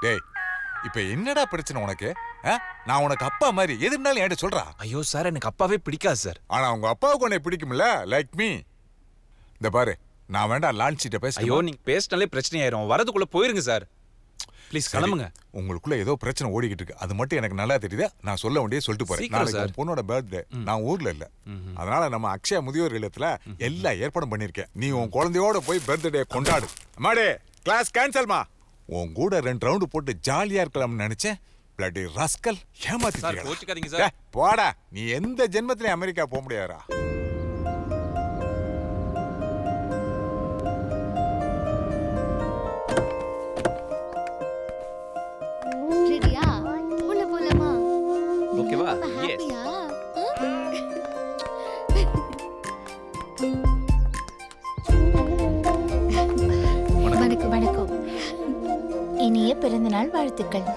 டேய் இப்ப என்னடா பிரச்சனை உனக்கு? நான் உனக்கு அப்பா மாதிரி எது இருந்தாலும் என்கிட்ட சொல்றா. ஐயோ சார், எனக்கு அப்பாவே பிடிக்காது சார். ஆனா உங்க அப்பாவுக்கு உன்னை பிடிக்கும்ல, லைக் மீ. இந்த பாரு, நான் வேண்டாம் லான்ச் சீட்டை பேச. ஐயோ நீங்க பேசினாலே பிரச்சனை ஆயிரும். வரதுக்குள்ள போயிருங்க சார். ப்ளீஸ் கிளம்புங்க. உங்களுக்குள்ள ஏதோ பிரச்சனை ஓடிக்கிட்டு இருக்கு, அது மட்டும் எனக்கு நல்லா தெரியுது. நான் சொல்ல வேண்டிய சொல்லிட்டு போறேன். நாளைக்கு உன் பொண்ணோட பர்த்டே, நான் ஊர்ல இல்ல. அதனால நம்ம அக்ஷயா முதியோர் இல்லத்துல எல்லா ஏற்பாடும் பண்ணிருக்கேன். நீ உன் குழந்தையோட போய் பர்த்டே கொண்டாடு. அம்மாடே, கிளாஸ் கேன்சல்மா. உன் கூட 2 ரவுண்டு போட்டு ஜாலியா இருக்கலாம்னு நினைச்சேன். பிளடி ராஸ்கல், ஏமாத்திட்டீங்க. போடா, நீ எந்த ஜென்மத்திலயும் அமெரிக்கா போக முடியாதா? ரெடியா? உள்ள போலாமா? ஓகேவா? எஸ். வணக்கம் வணக்கம். இனிய பிறந்தநாள் வாழ்த்துக்கள்.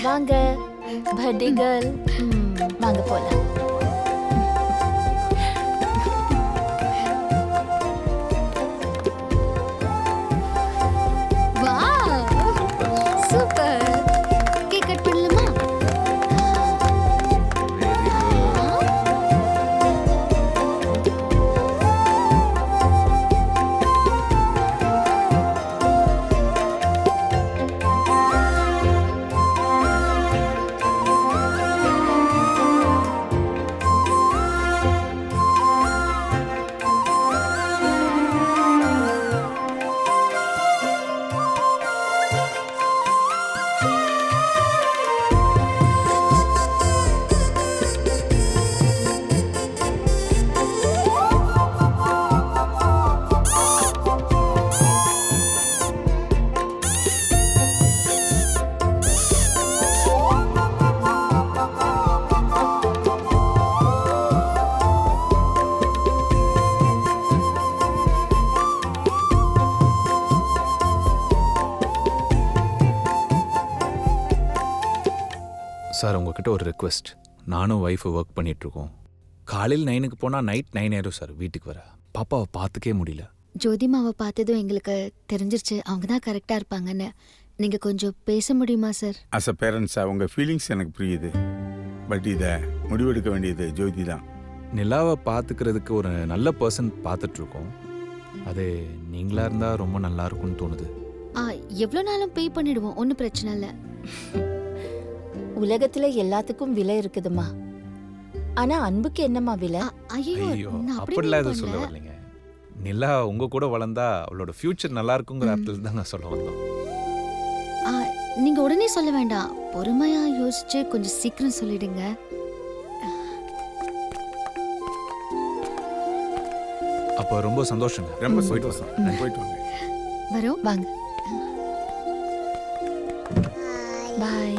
வாங்க பர்த்டே கேர்ள், வாங்க போலாம். சூப்பர். கேக் கட் பண்ணலாமா? சார், உங்ககிட்ட ஒரு ரெக்வெஸ்ட். நானும் ஒய்ஃபு ஒர்க் பண்ணிகிட்ருக்கோம். காலையில் 9க்கு போனால் நைட் 9 ஆயிரும் சார் வீட்டுக்கு வர. பாப்பாவை பார்த்துக்கே முடியல. ஜோதிமாவை பார்த்ததும் எங்களுக்கு தெரிஞ்சிருச்சு அவங்க தான் கரெக்டாக இருப்பாங்கன்னு. நீங்கள் கொஞ்சம் பேச முடியுமா சார்? அஸ் அ பேரண்ட்ஸாக உங்கள் ஃபீலிங்ஸ் எனக்கு புரியுது. பட் இதை முடிவெடுக்க வேண்டியது ஜோதி தான். நிலாவை பார்த்துக்கிறதுக்கு ஒரு நல்ல பர்சன் பார்த்துட்ருக்கோம். அது நீங்களாக இருந்தால் ரொம்ப நல்லா இருக்கும்னு தோணுது. எவ்வளோ நாளும் பே பண்ணிடுவோம், ஒன்றும் பிரச்சனை இல்லை. உலகத்துல எல்லாத்துக்கும் விலை இருக்குதுமா. ஆனா அன்புக்கு என்னமா விலை? ஐயோ அப்படிலாம் எதுவும் சொல்ல வரலைங்க. நிலா உங்க கூட வளர்ந்தா அவளோட ஃபியூச்சர் நல்லா இருக்குங்கிற அர்த்தத்தில் தான் நான் சொல்ல வந்தோம். நீங்க உடனே சொல்ல வேண்டாம், பொறுமையா யோசிச்சு கொஞ்சம் சீக்கிரம் சொல்லிடுங்க. அப்போ ரொம்ப சந்தோஷங்க. ரொம்ப சந்தோஷம். போயிட்டு வாங்க. வரோம், வாங்க. பாய்.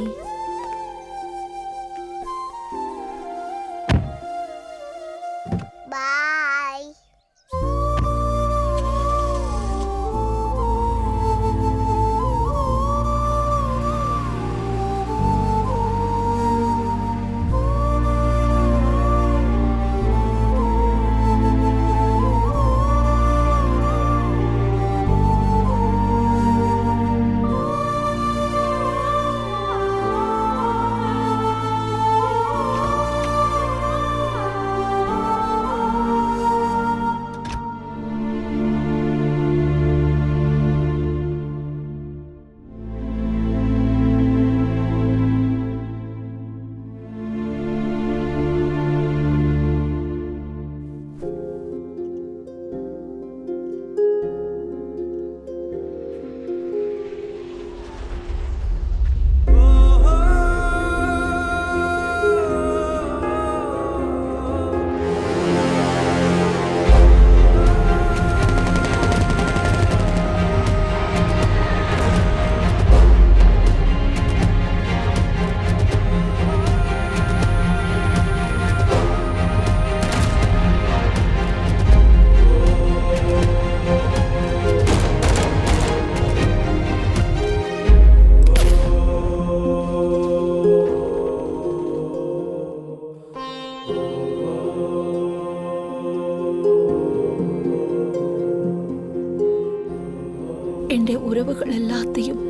உறவுகள் எல்லாத்தையும்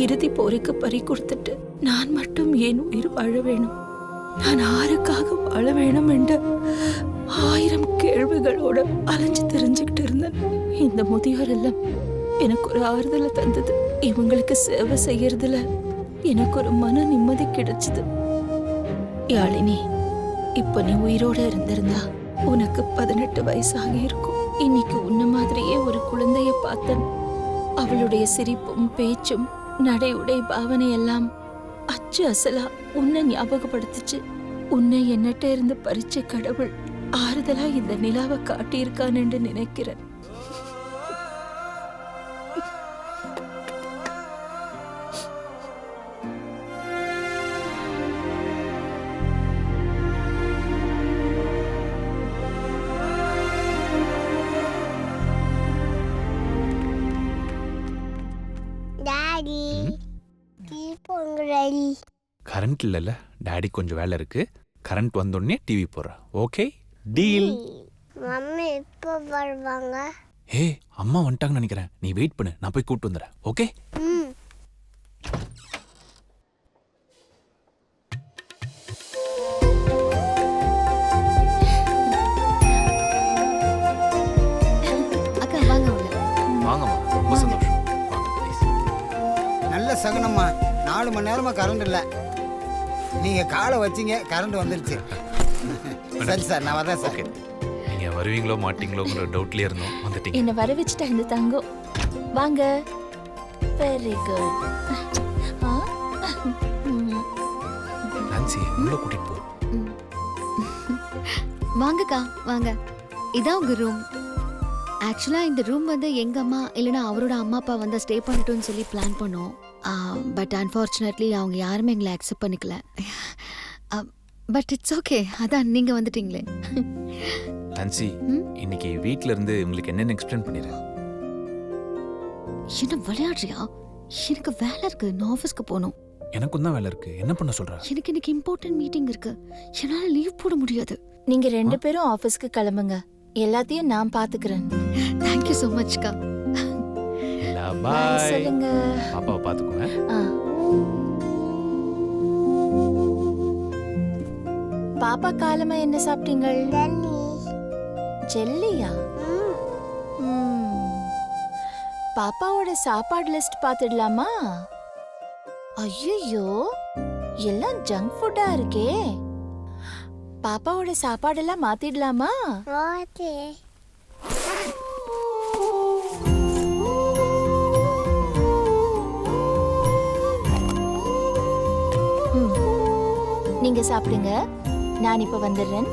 இறுதி போருக்கு பறி கொடுத்துட்டு நான் மட்டும் ஏன் உயிர் வாழ வேணும், நான் யாருக்காக வாழ வேணும் என்ற 1000 கேள்விகளோட அலைஞ்சு தெரிஞ்சுக்கிட்டு இருந்தேன். இந்த முதியோர் எல்லாம் எனக்கு ஒரு ஆறுதலை தந்தது. இவங்களுக்கு சேவை செய்யறதுல எனக்கு ஒரு மன நிம்மதி கிடைச்சது. யாழினி, இப்ப நீ உயிரோட இருந்திருந்தா உனக்கு 18 வயசாகி இருக்கும். இன்னைக்கு உன்ன மாதிரியே ஒரு குழந்தைய பார்த்தேன். அவளுடைய சிரிப்பும் பேச்சும் நடை உடை பாவனை எல்லாம் அச்சு அசலா உன்னை ஞாபகப்படுத்துச்சு. உன்னை என்னட்ட இருந்து பறிச்ச கடவுள் ஆறுதலா இந்த நிலாவை காட்டியிருக்கான்னு நினைக்கிறேன். டாடி தீபம் ரெடி. கரண்ட் இல்லைல்ல, டாடி கொஞ்சம் வேலை இருக்கு. கரண்ட் வந்தோடனே டிவி போடுறேன். Okay, deal. மம்மி எப்போ வருவாங்க? ஏ, அம்மா வந்துட்டாங்கன்னு நினைக்கிறேன். நீ வெயிட் பண்ணு, நான் போய் கூப்பிட்டு வந்துடுறேன். ஓகே. ம். அக்கா வாங்க உள்ள. வாங்கம்மா, ரொம்ப சந்தோஷம். வாங்க ப்ளீஸ். நல்ல சகுனம்மா. 4 மணி நேரமா கரண்ட் இல்லை. நீங்க காலை வச்சீங்க, கரண்ட் வந்துருச்சு. சரி சார், நான் வரேன் சார். ஓகே, நீங்க வருவீங்களோ மாட்டீங்களோங்கிற டவுட்லயே இருந்தோம். வந்துட்டீங்க. என்ன வர வச்சுட்டா இந்த தங்கம். வாங்க. Very good. நான்சி, உள்ள கூட்டிட்டு போ. வாங்கக்கா வாங்க. இதான் உங்க ரூம். ஆக்சுவலா இந்த ரூம் வந்து எங்க அம்மா இல்லைன்னா அவரோட அம்மா அப்பா வந்து ஸ்டே பண்ணட்டும்னு சொல்லி பிளான் பண்ணோம். பட் அன்ஃபார்ச்சுனேட்லி அவங்க யாருமே எங்களை அக்செப்ட் பண்ணிக்கல. பட் இட்ஸ் ஓகே, அதான் நீங்க வந்துட்டீங்களே. நான்சி, இன்னைக்கு வீட்ல இருந்து உங்களுக்கு என்னென்ன எக்ஸ்பிளைன் பண்ணிடுறேன். என்ன விளையாடுறியா? எனக்கு வேலை இருக்கு, நான் ஆஃபீஸ்க்கு போகணும். எனக்கும் தான் வேலை இருக்கு. என்ன பண்ண சொல்ற? எனக்கு இன்னைக்கு இம்பார்ட்டன்ட் மீட்டிங் இருக்கு, என்னால லீவ் போட முடியாது. நீங்க 2 பேரும் ஆபீஸ்க்கு கிளம்புங்க. எல்லாத்தையும் நான் பாத்துக்கிறேன். தேங்க்யூ ஸோ மச்க்கா. பாய். சொல்லுங்க. பாப்பாவை பாத்துக்கோங்க. பாப்பா காலமா என்ன சாப்பிட்டீங்கள்? தண்ணி. ஜெல்லியா? பாப்பாவோட சாப்பாடு லிஸ்ட் பாத்துடலாமா? ஐயோ, எல்லாம் ஜங்க் ஃபுட்டா இருக்கே. பாப்பாவோட சாப்பாடெல்லாம் மாத்திடலாமா? ஓகே. நீங்க சாப்பிடுங்க, நான் இப்ப வந்துடுறேன்.